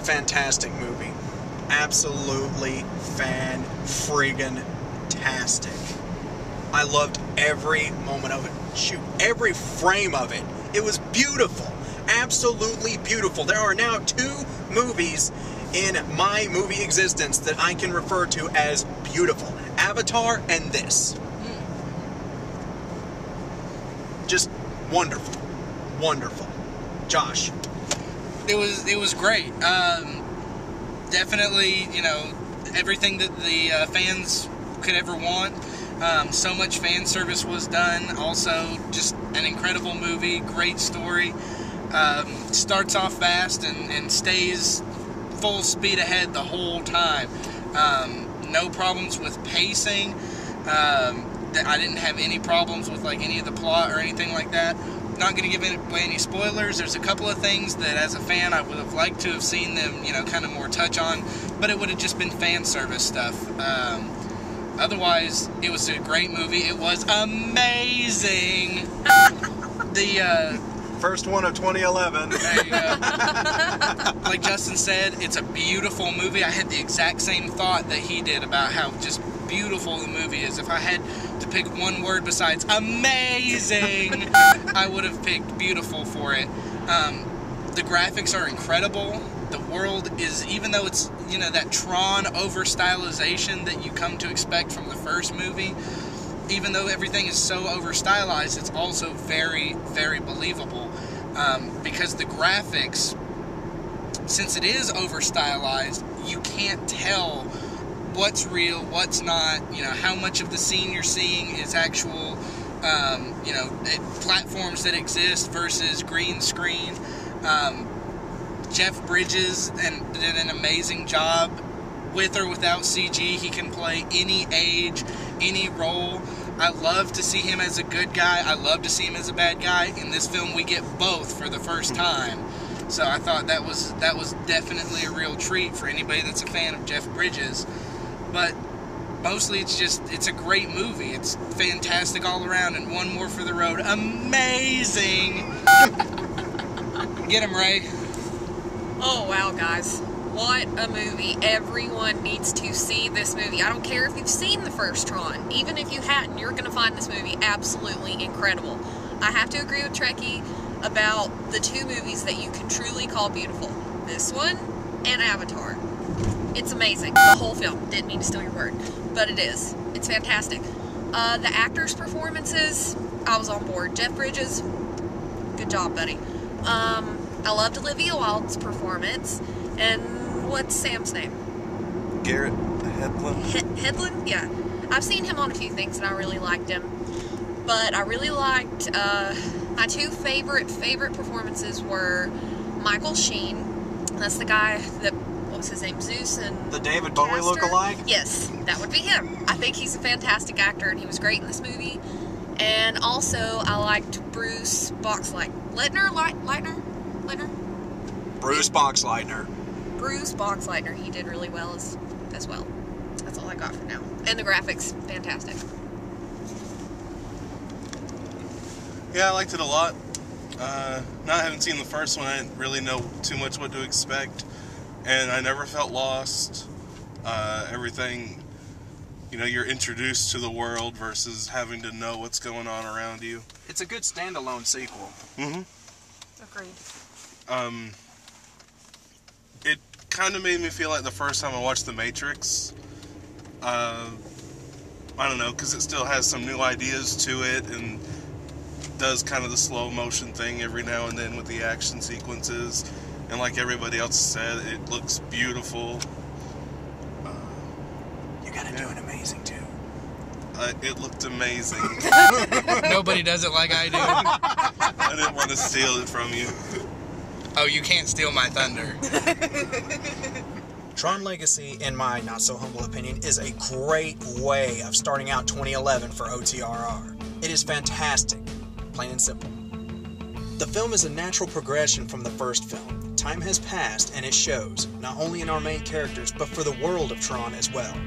fantastic movie. Absolutely fan-friggin-tastic. I loved every moment of it. Shoot, every frame of it. It was beautiful. Absolutely beautiful. There are now 2 movies in my movie existence that I can refer to as beautiful. Avatar and this. Just wonderful. Wonderful. Josh. It was great. Definitely, you know, everything that the fans could ever want. So much fan service was done. Also, just an incredible movie, great story. Starts off fast and stays full speed ahead the whole time. No problems with pacing. I didn't have any problems with like any of the plot or anything like that. Not going to give away any spoilers. There's a couple of things that as a fan I would have liked to have seen them, you know, kind of more touch on, but it would have just been fan service stuff. Otherwise, it was a great movie. It was amazing. The first one of 2011. There you go. Like Justin said, it's a beautiful movie. I had the exact same thought that he did about how just beautiful the movie is. If I had to pick one word besides amazing, I would have picked beautiful for it. The graphics are incredible. The world is, even though it's, you know, that Tron over-stylization that you come to expect from the first movie, even though everything is so over-stylized, it's also very, very believable. Because the graphics, since it is over-stylized, you can't tell what's real, what's not, you know, how much of the scene you're seeing is actual, you know, platforms that exist versus green screen. Jeff Bridges did an amazing job. With or without CG, he can play any age, any role. I love to see him as a good guy. I love to see him as a bad guy. In this film, we get both for the first time. So I thought that was definitely a real treat for anybody that's a fan of Jeff Bridges. But mostly it's a great movie. It's fantastic all around, and one more for the road. Amazing! Get him, Ray. Oh, wow, guys. What a movie. Everyone needs to see this movie. I don't care if you've seen the first Tron. Even if you hadn't, you're going to find this movie absolutely incredible. I have to agree with Trekkie about the 2 movies that you can truly call beautiful. This one and Avatar. It's amazing. The whole film. Didn't mean to steal your word, but it is. It's fantastic. The actors' performances, I was on board. Jeff Bridges, good job, buddy. I loved Olivia Wilde's performance. And what's Sam's name? Garrett Hedlund. Hedlund? Yeah. I've seen him on a few things and I really liked him. But I really liked, my 2 favorite performances were Michael Sheen. That's the guy that, what was his name? Zeus and the David Bowie look-alike? Yes, that would be him. I think he's a fantastic actor and he was great in this movie. And also, I liked Bruce Boxleitner. Bruce Boxleitner. Bruce Boxleitner. He did really well as well. That's all I got for now. And the graphics, fantastic. Yeah, I liked it a lot. Not having seen the first one, I didn't really know too much what to expect. And I never felt lost. Everything, you know, you're introduced to the world versus having to know what's going on around you. It's a good standalone sequel. Mm-hmm. Agreed. It kind of made me feel like the first time I watched The Matrix. I don't know, because it still has some new ideas to it and does kind of the slow motion thing every now and then with the action sequences. And like everybody else said, it looks beautiful. You gotta do it amazing too. It looked amazing. Nobody does it like I do. I didn't want to steal it from you. Oh, you can't steal my thunder. Tron Legacy, in my not-so-humble opinion, is a great way of starting out 2011 for OTRR. It is fantastic, plain and simple. The film is a natural progression from the first film. Time has passed, and it shows, not only in our main characters, but for the world of Tron as well.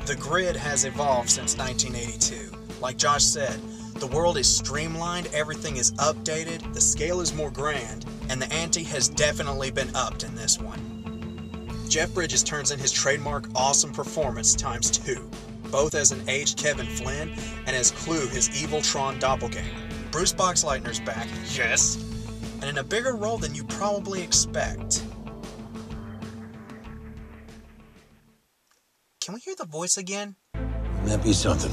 The grid has evolved since 1982. Like Josh said, the world is streamlined, everything is updated, the scale is more grand, and the ante has definitely been upped in this one. Jeff Bridges turns in his trademark awesome performance times 2, both as an aged Kevin Flynn and as Clue, his evil Tron doppelganger. Bruce Boxleitner's back, yes, and in a bigger role than you probably expect. Can we hear the voice again? Wouldn't that be something?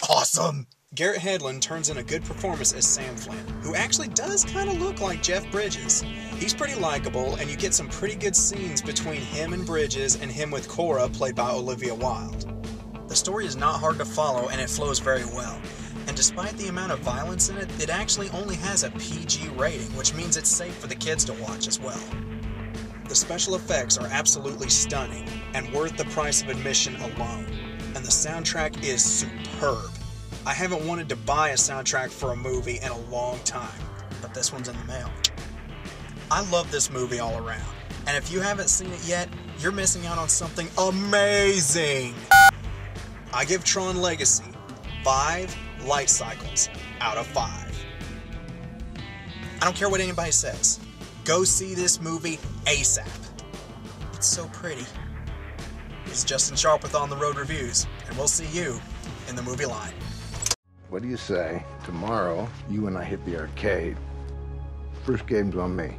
Awesome! Garrett Hedlund turns in a good performance as Sam Flynn, who actually does kind of look like Jeff Bridges. He's pretty likable, and you get some pretty good scenes between him and Bridges and him with Cora, played by Olivia Wilde. The story is not hard to follow, and it flows very well. And despite the amount of violence in it, it actually only has a PG rating, which means it's safe for the kids to watch as well. The special effects are absolutely stunning, and worth the price of admission alone. And the soundtrack is superb. I haven't wanted to buy a soundtrack for a movie in a long time, but this one's in the mail. I love this movie all around, and if you haven't seen it yet, you're missing out on something amazing! I give Tron Legacy 5 light cycles out of 5. I don't care what anybody says. Go see this movie ASAP. It's so pretty. This is Justin Sharp with On The Road Reviews, and we'll see you in the movie line. What do you say, tomorrow, you and I hit the arcade? First game's on me.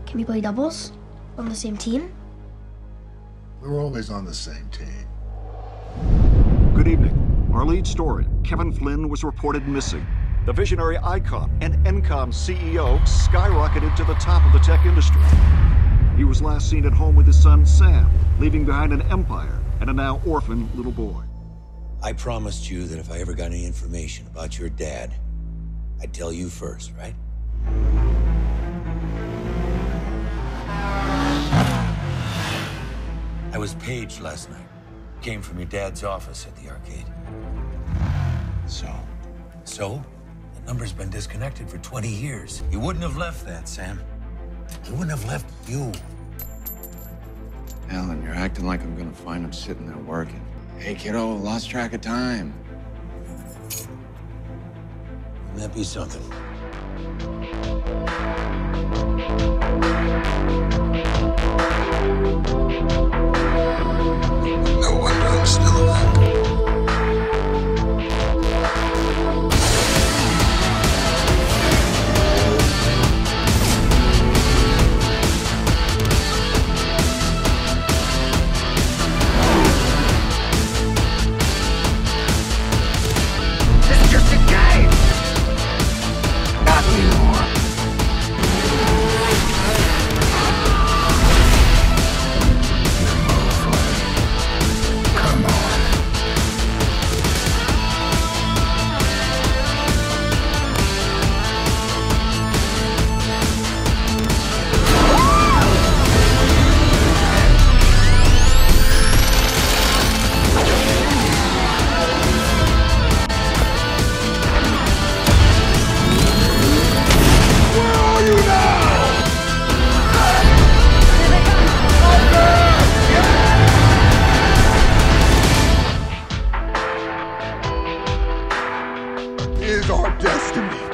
Can we play doubles? On the same team? We're always on the same team. Good evening. Our lead story, Kevin Flynn, was reported missing. The visionary icon and Encom CEO skyrocketed to the top of the tech industry. He was last seen at home with his son, Sam, leaving behind an empire and a now orphaned little boy. I promised you that if I ever got any information about your dad, I'd tell you first, right? I was paged last night. Came from your dad's office at the arcade. So? The number's been disconnected for 20 years. You wouldn't have left that, Sam. He wouldn't have left you. Alan, you're acting like I'm gonna find him sitting there working. Hey, kiddo, lost track of time. Wouldn't that be something? No wonder I'm still alive. It's just a game! Not anymore. Come on. Is our destiny.